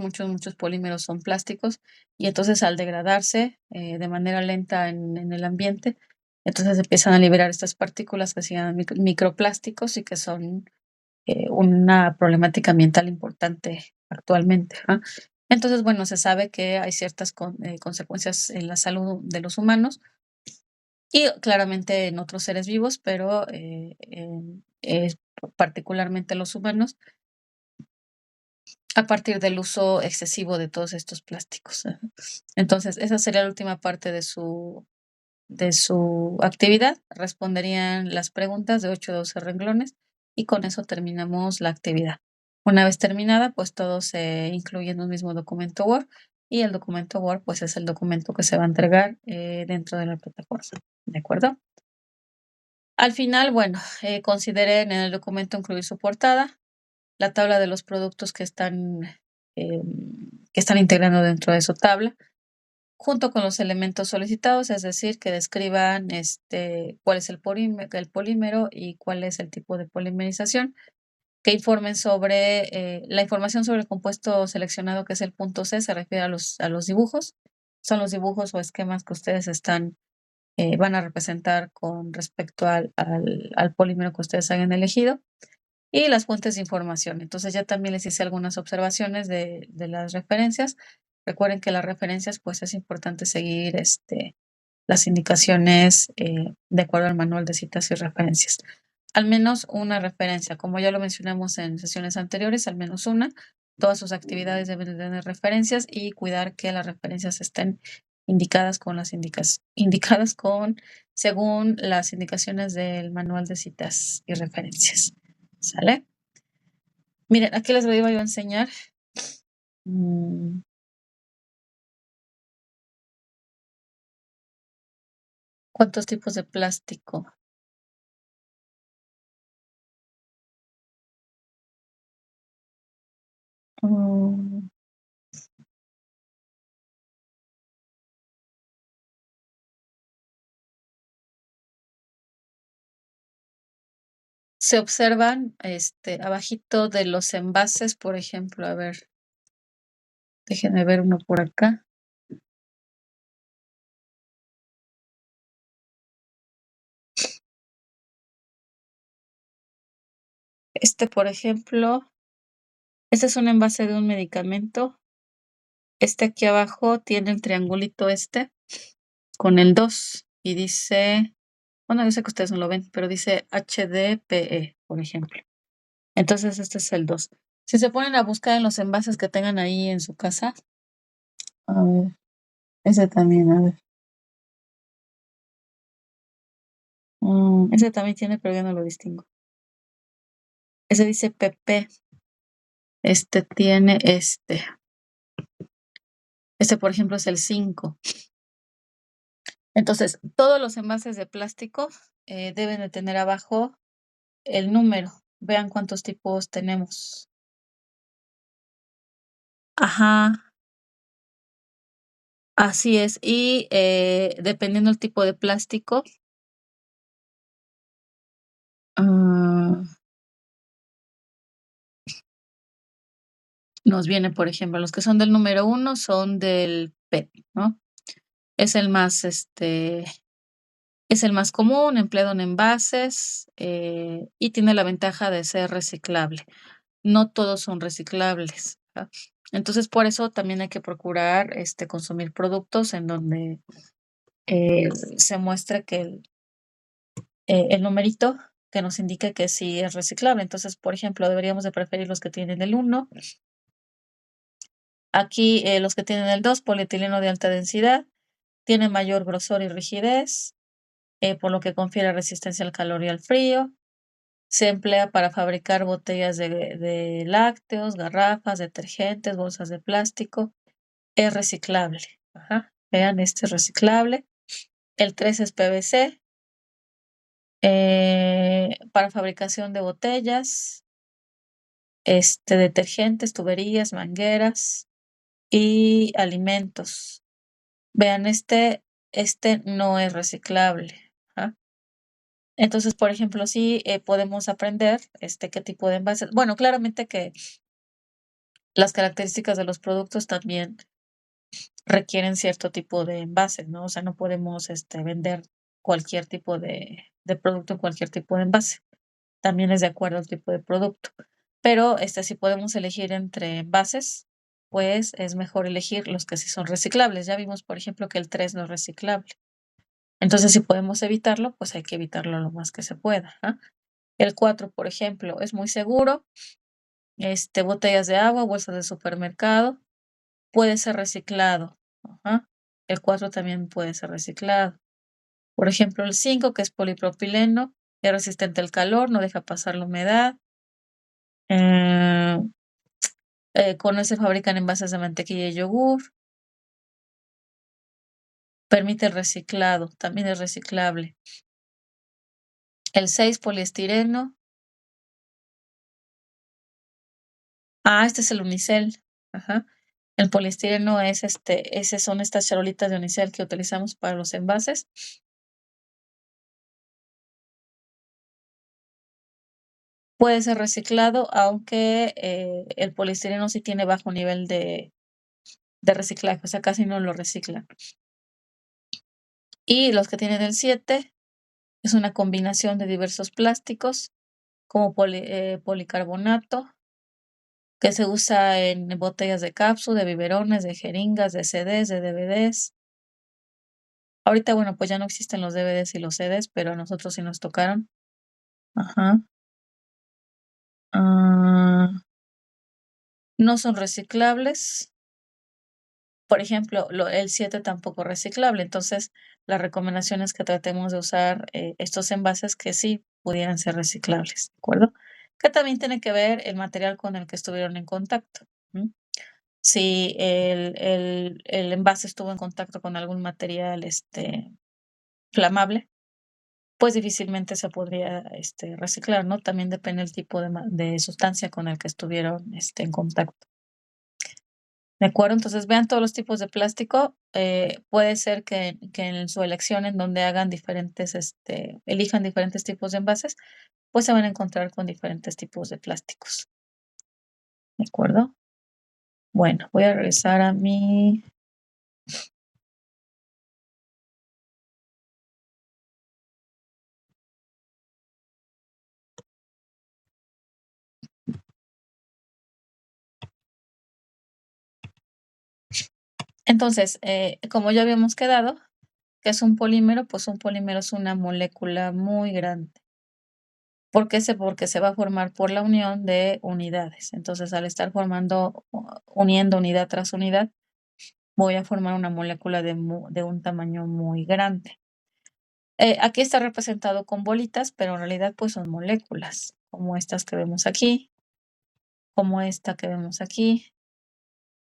A: polímeros son plásticos y entonces al degradarse de manera lenta en el ambiente, entonces empiezan a liberar estas partículas que se llaman microplásticos y que son una problemática ambiental importante actualmente. Entonces, bueno, se sabe que hay ciertas consecuencias en la salud de los humanos y claramente en otros seres vivos, pero particularmente los humanos, a partir del uso excesivo de todos estos plásticos. Entonces, esa sería la última parte de su actividad. Responderían las preguntas de 8 a 12 renglones y con eso terminamos la actividad. Una vez terminada, pues todo se incluye en un mismo documento Word y el documento Word pues es el documento que se va a entregar dentro de la plataforma. ¿De acuerdo? Al final, bueno, consideren en el documento incluir su portada, la tabla de los productos que que están integrando dentro de su tabla, junto con los elementos solicitados, es decir, que describan cuál es el polímero y cuál es el tipo de polimerización, que informen sobre la información sobre el compuesto seleccionado, que es el punto C, se refiere a los dibujos. Son los dibujos o esquemas que ustedes van a representar con respecto al polímero que ustedes hayan elegido y las fuentes de información. Entonces ya también les hice algunas observaciones de las referencias. Recuerden que las referencias, pues es importante seguir las indicaciones de acuerdo al manual de citas y referencias. Al menos una referencia, como ya lo mencionamos en sesiones anteriores, al menos una. Todas sus actividades deben tener referencias y cuidar que las referencias estén indicadas según las indicaciones del manual de citas y referencias. ¿Sale? Miren, aquí les voy a enseñar cuántos tipos de plástico. Se observan abajito de los envases, por ejemplo, a ver, déjenme ver uno por acá. Por ejemplo, este es un envase de un medicamento. Aquí abajo tiene el triangulito con el 2 y dice, bueno, yo sé que ustedes no lo ven, pero dice HDPE, por ejemplo. Entonces este es el 2. Si se ponen a buscar en los envases que tengan ahí en su casa, a ver, ese también, a ver. Ese también tiene, pero yo no lo distingo. Ese dice PP. Tiene por ejemplo, es el 5. Entonces, todos los envases de plástico deben de tener abajo el número. Vean cuántos tipos tenemos. Ajá, así es. Y dependiendo del tipo de plástico, nos viene, por ejemplo, los que son del número 1 son del PET, ¿no? Es el más, es el más común, empleado en envases y tiene la ventaja de ser reciclable. No todos son reciclables, ¿verdad? Entonces, por eso también hay que procurar consumir productos en donde se muestre que el numerito que nos indique que sí es reciclable. Entonces, por ejemplo, deberíamos de preferir los que tienen el 1. Aquí los que tienen el 2, polietileno de alta densidad, tiene mayor grosor y rigidez, por lo que confiere resistencia al calor y al frío. Se emplea para fabricar botellas de lácteos, garrafas, detergentes, bolsas de plástico. Es reciclable. Ajá. Vean, este es reciclable. El 3 es PVC. Para fabricación de botellas, detergentes, tuberías, mangueras y alimentos. Vean, este no es reciclable. Ajá. Entonces, por ejemplo, sí podemos aprender qué tipo de envases. Bueno, claramente que las características de los productos también requieren cierto tipo de envases, ¿no? O sea, no podemos vender cualquier tipo de producto en cualquier tipo de envase. También es de acuerdo al tipo de producto. Pero si podemos elegir entre envases, pues es mejor elegir los que sí son reciclables. Ya vimos, por ejemplo, que el 3 no es reciclable. Entonces, si podemos evitarlo, pues hay que evitarlo lo más que se pueda. ¿Ah? El 4, por ejemplo, es muy seguro. Botellas de agua, bolsas de supermercado, puede ser reciclado. Ajá. El 4 también puede ser reciclado. Por ejemplo, el 5, que es polipropileno, es resistente al calor, no deja pasar la humedad. Con él se fabrican envases de mantequilla y yogur. Permite el reciclado, también es reciclable. El 6, poliestireno. Este es el unicel. Ajá. El poliestireno son estas charolitas de unicel que utilizamos para los envases. Puede ser reciclado, aunque el poliestireno sí tiene bajo nivel de reciclaje, o sea, casi no lo reciclan. Y los que tienen el 7 es una combinación de diversos plásticos, como policarbonato, que se usa en botellas de cápsula, de biberones, de jeringas, de CDs, de DVDs. Ahorita, bueno, pues ya no existen los DVDs y los CDs, pero a nosotros sí nos tocaron. Ajá. No son reciclables. Por ejemplo, el 7 tampoco reciclable. Entonces, la recomendación es que tratemos de usar estos envases que sí pudieran ser reciclables, ¿de acuerdo? Que también tiene que ver el material con el que estuvieron en contacto. Si el envase estuvo en contacto con algún material flamable, pues difícilmente se podría reciclar, ¿no? También depende del tipo de sustancia con el que estuvieron en contacto. ¿De acuerdo? Entonces vean todos los tipos de plástico. Puede ser que en su elección, en donde hagan elijan diferentes tipos de envases, pues se van a encontrar con diferentes tipos de plásticos. ¿De acuerdo? Bueno, voy a regresar a mi... Entonces, como ya habíamos quedado, que es un polímero, pues un polímero es una molécula muy grande. ¿Por qué? Porque se va a formar por la unión de unidades. Entonces, al estar uniendo unidad tras unidad, voy a formar una molécula de un tamaño muy grande. Aquí está representado con bolitas, pero en realidad pues son moléculas, como estas que vemos aquí, como esta que vemos aquí,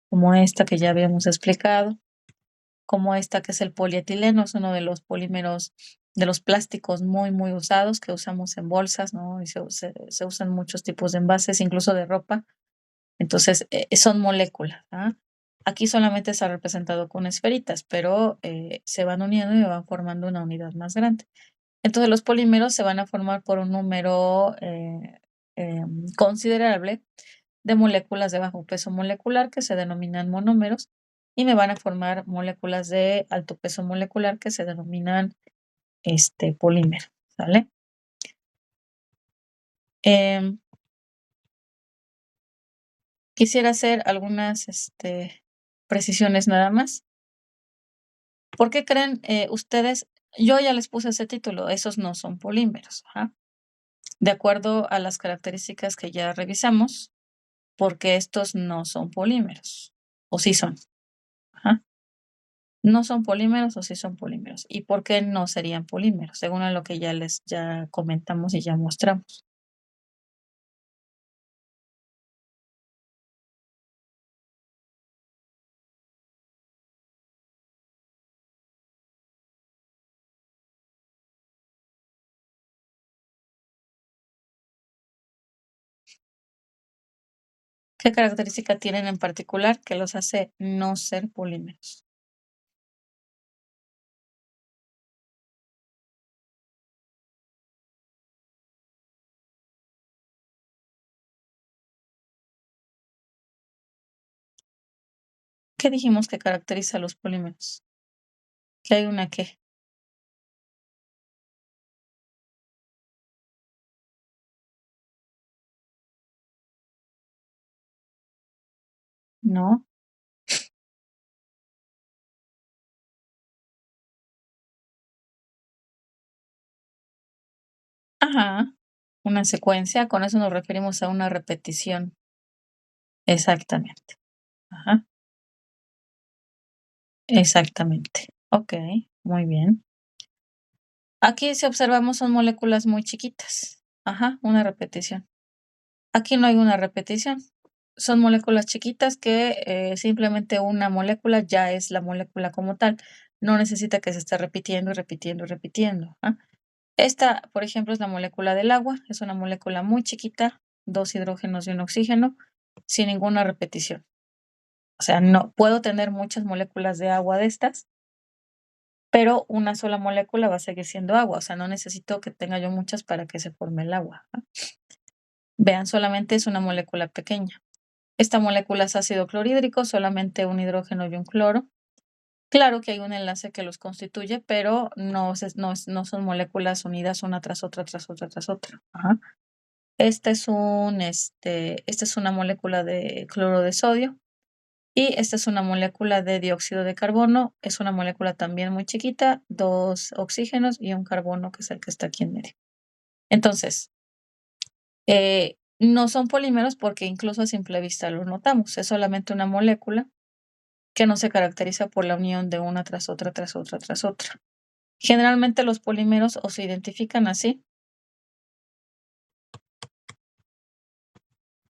A: como esta que ya habíamos explicado, como esta que es el polietileno, es uno de los polímeros, de los plásticos muy, muy usados que usamos en bolsas, ¿no? Y se usan muchos tipos de envases, incluso de ropa. Entonces, son moléculas. Aquí solamente está representado con esferitas, pero se van uniendo y van formando una unidad más grande. Entonces, los polímeros se van a formar por un número considerable de moléculas de bajo peso molecular que se denominan monómeros y me van a formar moléculas de alto peso molecular que se denominan polímero, ¿sale? Quisiera hacer algunas precisiones nada más. ¿Por qué creen ustedes? Yo ya les puse ese título, esos no son polímeros. De acuerdo a las características que ya revisamos, porque estos no son polímeros, o sí son. No son polímeros o sí son polímeros. ¿Y por qué no serían polímeros? Según a lo que ya comentamos y ya mostramos. ¿Qué característica tienen en particular que los hace no ser polímeros? ¿Qué dijimos que caracteriza a los polímeros? ¿Que hay una qué? No. Ajá. Una secuencia, con eso nos referimos a una repetición. Exactamente. Ajá. Exactamente. Ok, muy bien. Aquí, si observamos, son moléculas muy chiquitas. Ajá, una repetición. Aquí no hay una repetición. Son moléculas chiquitas que simplemente una molécula ya es la molécula como tal. No necesita que se esté repitiendo y repitiendo y repitiendo. Esta, por ejemplo, es la molécula del agua. Es una molécula muy chiquita, 2 hidrógenos y un oxígeno, sin ninguna repetición. O sea, no puedo tener muchas moléculas de agua de estas, pero una sola molécula va a seguir siendo agua. O sea, no necesito que tenga yo muchas para que se forme el agua, ¿no? Vean, solamente es una molécula pequeña. Esta molécula es ácido clorhídrico, solamente un hidrógeno y un cloro. Claro que hay un enlace que los constituye, pero no son moléculas unidas una tras otra, tras otra, tras otra. Ajá. Esta es una molécula de cloro de sodio y esta es una molécula de dióxido de carbono. Es una molécula también muy chiquita, 2 oxígenos y un carbono, que es el que está aquí en medio. Entonces, no son polímeros porque incluso a simple vista lo notamos. Es solamente una molécula que no se caracteriza por la unión de una tras otra, tras otra, tras otra. Generalmente los polímeros o se identifican así,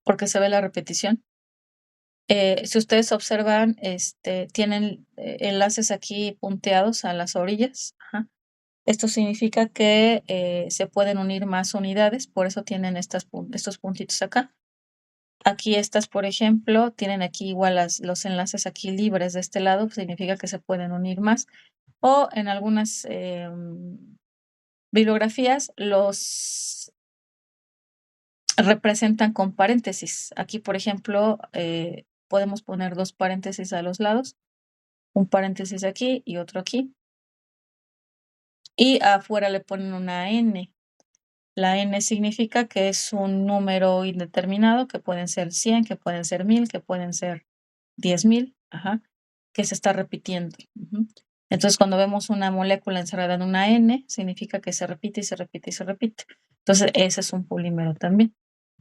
A: porque se ve la repetición. Si ustedes observan, tienen enlaces aquí punteados a las orillas. Ajá. Esto significa que se pueden unir más unidades, por eso tienen estos puntitos acá. Aquí estas, por ejemplo, tienen aquí igual los enlaces aquí libres de este lado, significa que se pueden unir más. O en algunas bibliografías los representan con paréntesis. Aquí, por ejemplo, podemos poner 2 paréntesis a los lados, un paréntesis aquí y otro aquí. Y afuera le ponen una N. La N significa que es un número indeterminado, que pueden ser 100, que pueden ser 1000, que pueden ser 10,000, ajá, que se está repitiendo. Entonces, cuando vemos una molécula encerrada en una N, significa que se repite y se repite y se repite. Entonces, ese es un polímero también.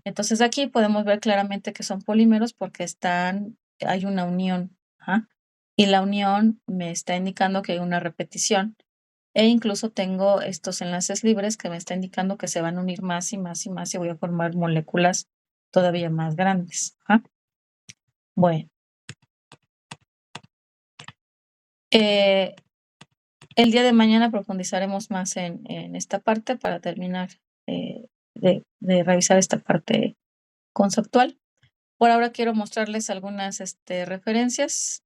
A: Entonces, aquí podemos ver claramente que son polímeros porque hay una unión, ajá, y la unión me está indicando que hay una repetición. E incluso tengo estos enlaces libres que me está indicando que se van a unir más y más y más y voy a formar moléculas todavía más grandes. Ajá. Bueno. El día de mañana profundizaremos más en esta parte para terminar de revisar esta parte conceptual. Por ahora quiero mostrarles algunas referencias.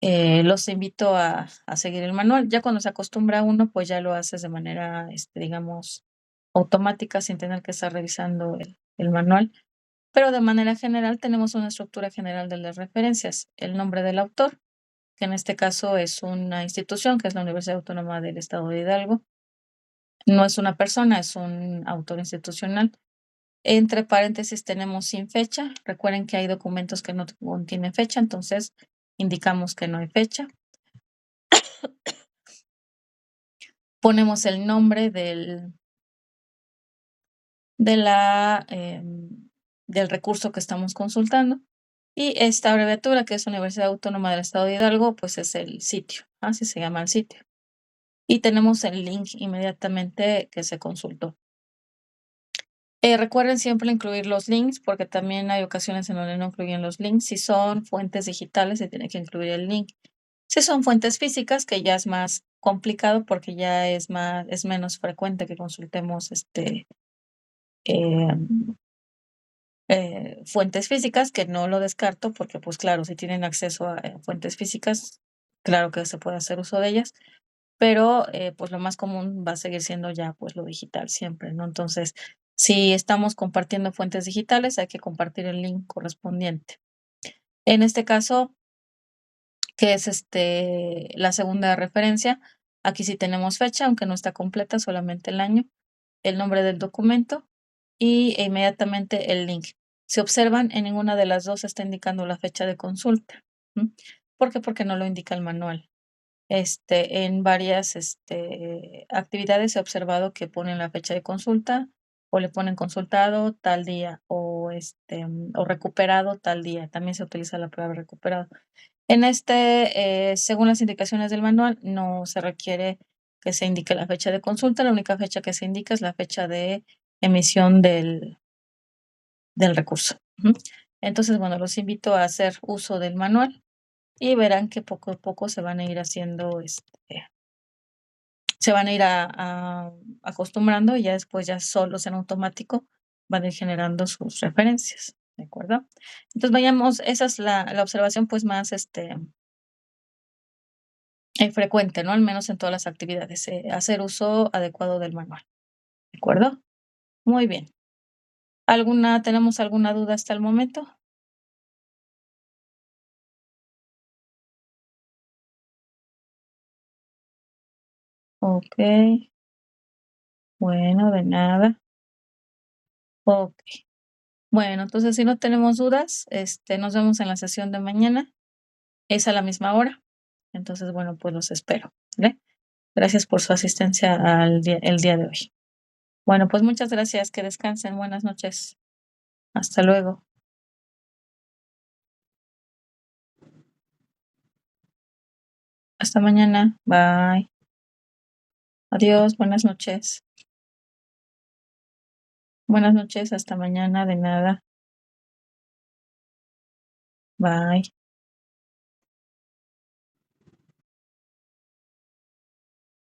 A: Los invito a seguir el manual. Ya cuando se acostumbra uno, pues ya lo haces de manera, digamos, automática sin tener que estar revisando el manual. Pero de manera general tenemos una estructura general de las referencias. El nombre del autor, que en este caso es una institución, que es la Universidad Autónoma del Estado de Hidalgo. No es una persona, es un autor institucional. Entre paréntesis tenemos sin fecha. Recuerden que hay documentos que no contienen fecha, entonces indicamos que no hay fecha. Ponemos el nombre del recurso que estamos consultando. Y esta abreviatura, que es Universidad Autónoma del Estado de Hidalgo, pues es el sitio, así se llama el sitio. Y tenemos el link inmediatamente que se consultó. Recuerden siempre incluir los links, porque también hay ocasiones en donde no incluyen los links. Si son fuentes digitales, se tiene que incluir el link. Si son fuentes físicas, que ya es más complicado porque ya es menos frecuente que consultemos fuentes físicas, que no lo descarto porque, pues claro, si tienen acceso a fuentes físicas, claro que se puede hacer uso de ellas, pero pues lo más común va a seguir siendo ya pues lo digital siempre, ¿no? Entonces, si estamos compartiendo fuentes digitales, hay que compartir el link correspondiente. En este caso, que es la segunda referencia, aquí sí tenemos fecha, aunque no está completa, solamente el año, el nombre del documento y inmediatamente el link. Si observan, en ninguna de las dos está indicando la fecha de consulta. ¿Por qué? Porque no lo indica el manual. En varias actividades he observado que ponen la fecha de consulta o le ponen consultado tal día o recuperado tal día. También se utiliza la palabra recuperado. Según las indicaciones del manual, no se requiere que se indique la fecha de consulta. La única fecha que se indica es la fecha de emisión del recurso. Entonces, bueno, los invito a hacer uso del manual y verán que poco a poco se van a ir haciendo, se van a ir acostumbrando y ya después ya solos en automático van a ir generando sus referencias. ¿de acuerdo? Entonces, vayamos esa es la observación, pues, más, frecuente, ¿no? Al menos en todas las actividades, hacer uso adecuado del manual, ¿de acuerdo? Muy bien. ¿Tenemos alguna duda hasta el momento? Okey, bueno, de nada. Okey. Bueno, entonces, si no tenemos dudas, nos vemos en la sesión de mañana, es a la misma hora. Entonces, bueno, pues los espero, ¿vale? Gracias por su asistencia el día de hoy. Bueno, pues muchas gracias, que descansen, buenas noches. Hasta luego. Hasta mañana. Bye. Adiós, buenas noches. Buenas noches, hasta mañana, de nada. Bye.